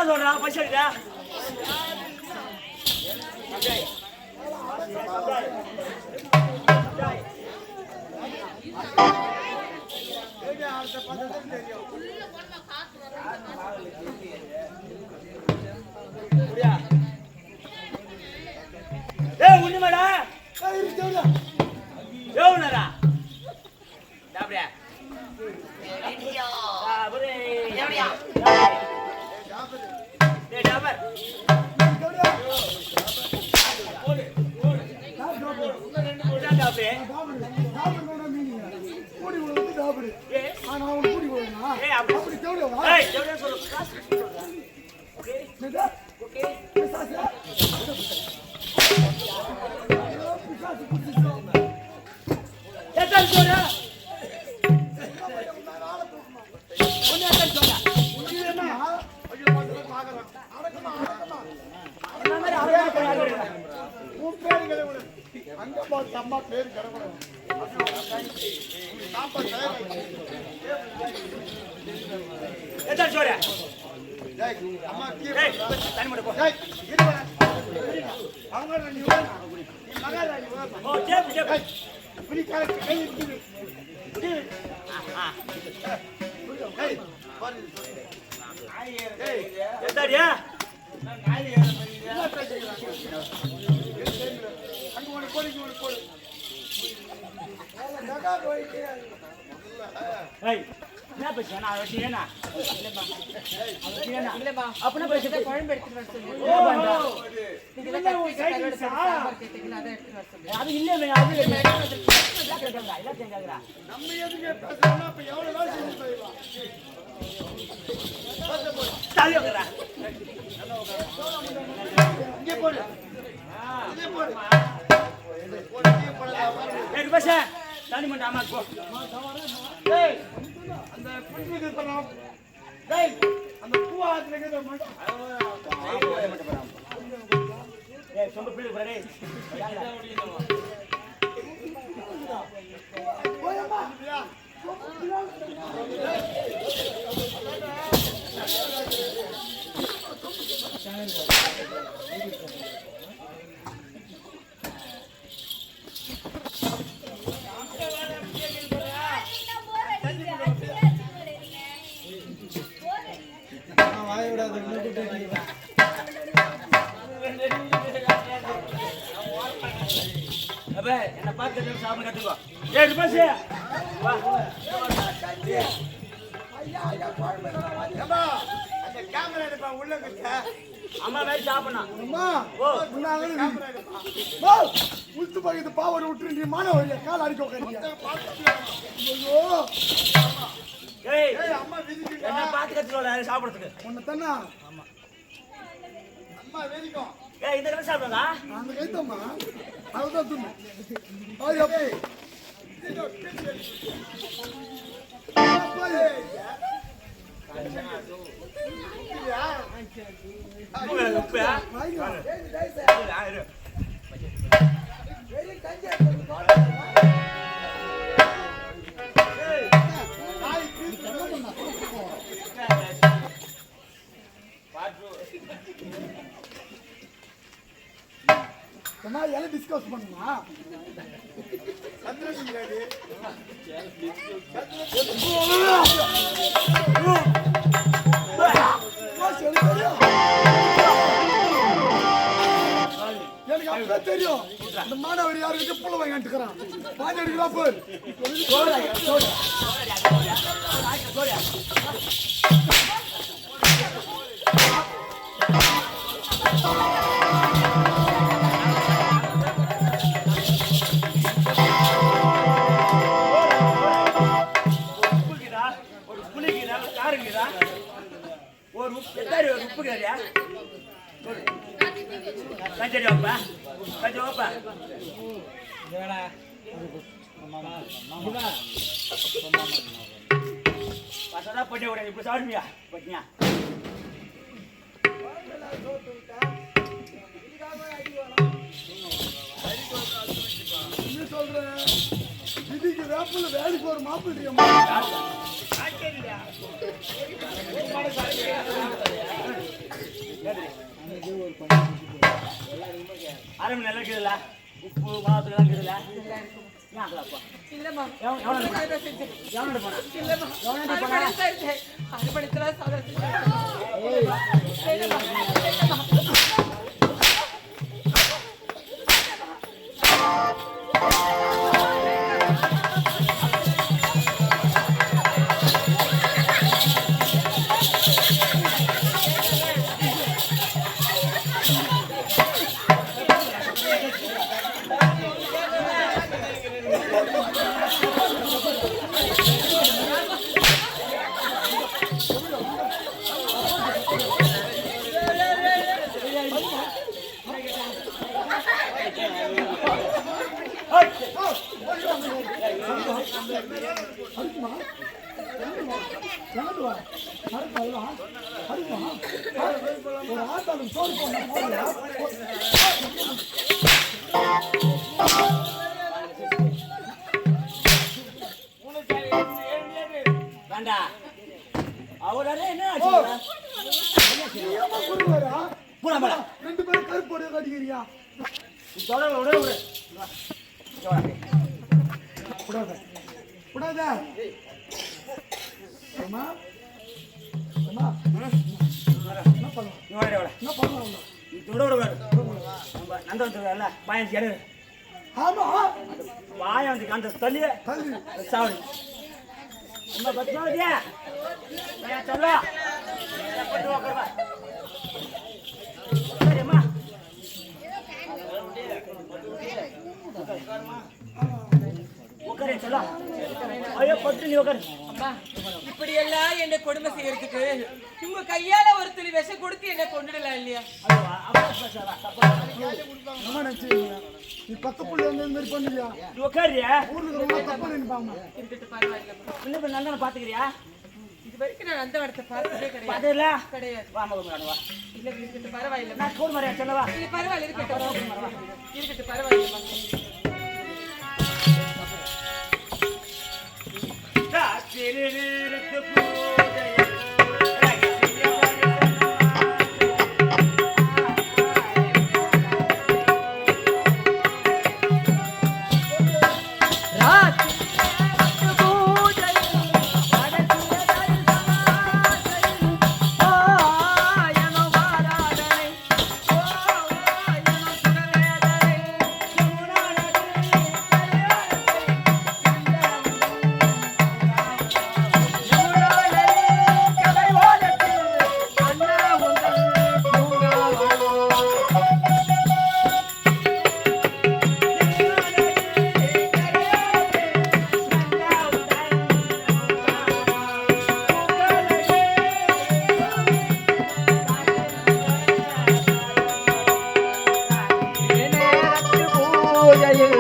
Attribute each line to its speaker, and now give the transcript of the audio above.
Speaker 1: என்னதான் சொல்றா பசிடா உண்மைடா எவ்வளோடா அப்படியா
Speaker 2: அம்மா பேரு கடவுள் அம்மா தனி மட்டும் என்ன பேசுறேன்
Speaker 3: अपना पैसे का फॉर्म बैठ कर सकते
Speaker 1: அது இல்ல அது
Speaker 2: நம்ம எதுக்கு பேசறோம்னா அப்ப எவ்வளவு நாள் செஞ்சு போய்வா
Speaker 1: தாலி வரடா
Speaker 2: இங்க போடு இங்க போடு
Speaker 1: ஏய் பசே தாலி மண்ட அம்மா போ
Speaker 2: டேய் அந்த புடிக்கு பண்ணோம் டேய் அந்த பூவாத்துல கேட்ட மண்ட
Speaker 1: ஏய் சொம்ப பிள்ளை வரடே
Speaker 2: போயம்மா
Speaker 1: என்ன பார்த்து சாப்பிட கத்துக்கோ ஏய் பசே
Speaker 2: அம்மா அந்த கேமரா எடுப்பா உள்ள கிட்ட
Speaker 1: அம்மா வேற சாப்பிடணும்
Speaker 2: அம்மா
Speaker 1: ஓ
Speaker 2: முன்னால கேமரா எடுப்பா போ உள்து பாக்கிது பாவர் விட்டு நீ மான வழியா கால் அடிக்க உட்கார்ந்தியா ஐயோ
Speaker 1: ஏய்
Speaker 2: ஏய் அம்மா விதிக்கு
Speaker 1: என்ன பார்த்து கத்துக்கோல சாப்பிடுறதுக்கு
Speaker 2: உன்ன தன்னா ஆமா அம்மா வேதிக்கும்
Speaker 1: ஏய் இந்த கை சாப்பிடுங்க
Speaker 2: அந்த கைத்தம்மா அதுதான் துண்ணு ஐயோ எல்லாம் டிஸ்கஸ் பண்ணுமா எனக்கு அப்ப தெரியும் இந்த மாணவர் யாருக்கு புள்ள வாங்கிட்டுக்கிறான் பாஞ்சு அடிக்கிறா போர்
Speaker 1: ஒரு உப்பு கிடையா கஞ்சடி வாப்பா கஞ்சி வாப்பா பசடா பண்ணி விட இப்படி சாப்பிடுவியா பட்டியா
Speaker 2: என்ன சொல்றேன் இதுக்கு வேப்பில் வேலைக்கு ஒரு மாப்பிள்ளையா
Speaker 1: அரை மணி நல்லா இருக்குதுல்ல உப்பு மாதத்துக்குலாம் இருக்குதுல்ல
Speaker 3: நல்லா இருக்கும்.
Speaker 1: ஏன் ஆகலப்பா
Speaker 3: இல்லம்மா.
Speaker 1: எவனோட போனா
Speaker 3: நான் செஞ்சேன்.
Speaker 1: எவனோட போனா
Speaker 3: இல்லம்மா.
Speaker 1: எவனோட போனா
Speaker 3: அரைமணித்தெல்லாம் சாதம் செஞ்சேன்.
Speaker 2: ஒரு ஆட்டாலும் சோறு போன
Speaker 1: வேண்டா அவரால என்ன
Speaker 2: குருவாரா
Speaker 1: போடா போடா
Speaker 2: 2 பேரும் கருப்போட கடிக்கிறியா
Speaker 1: தொடர விட விடு
Speaker 2: விடாத விடாத அம்மா அம்மா என்ன பண்ணலாம்
Speaker 1: நீ வாடா வாடா
Speaker 2: என்ன பண்ணலாம்
Speaker 1: நீ விட விட விட நம்ம நந்தவன் பாயன் கேடு
Speaker 2: ஆமா
Speaker 1: பாயன் அந்த தள்ளியே
Speaker 2: தள்ளி
Speaker 1: சாவடி அம்மா பத்மாவதியா நான் சொல்ல பட்டு வாக்கறவா சரிம்மா உட்காரே சொல்ல ஐயோ பட்டு நீ உட்காரு
Speaker 3: அம்மா, இப்படி எல்லாம் என்ன கொடுமை செய்யறதுக்கு உங்க கையால ஒரு துளி விஷம் கொடுத்து என்ன கொண்டுடலாம் இல்லையா?
Speaker 2: அம்மா நினைச்சீங்க நீ 10 புள்ளி வந்து இந்த மாதிரி பண்ணுவியா
Speaker 1: நீ உட்காரியா
Speaker 2: ஊர்ல இருக்கிறவங்க தப்பா நினைப்பாங்க
Speaker 3: இருக்கட்டும், பரவாயில்லைம்மா.
Speaker 1: இன்னும் நந்தனை பாத்துக்கிறியா
Speaker 3: இது வரைக்கும் நான் அந்த இடத்தை பார்த்ததே கிடையாது.
Speaker 1: பாத்துல
Speaker 3: கிடையாது.
Speaker 1: வா மகன் வா
Speaker 3: இல்ல, இருக்கட்டும், பரவாயில்லைம்மா.
Speaker 1: நான் கூட மாதிரியா சொல்லவா
Speaker 3: இல்ல, பரவாயில்ல, இருக்கட்டும். இருக்கட்டும், பரவாயில்லைம்மா.
Speaker 1: திருநிறுத்து பூஜையில்
Speaker 3: பூஜையில்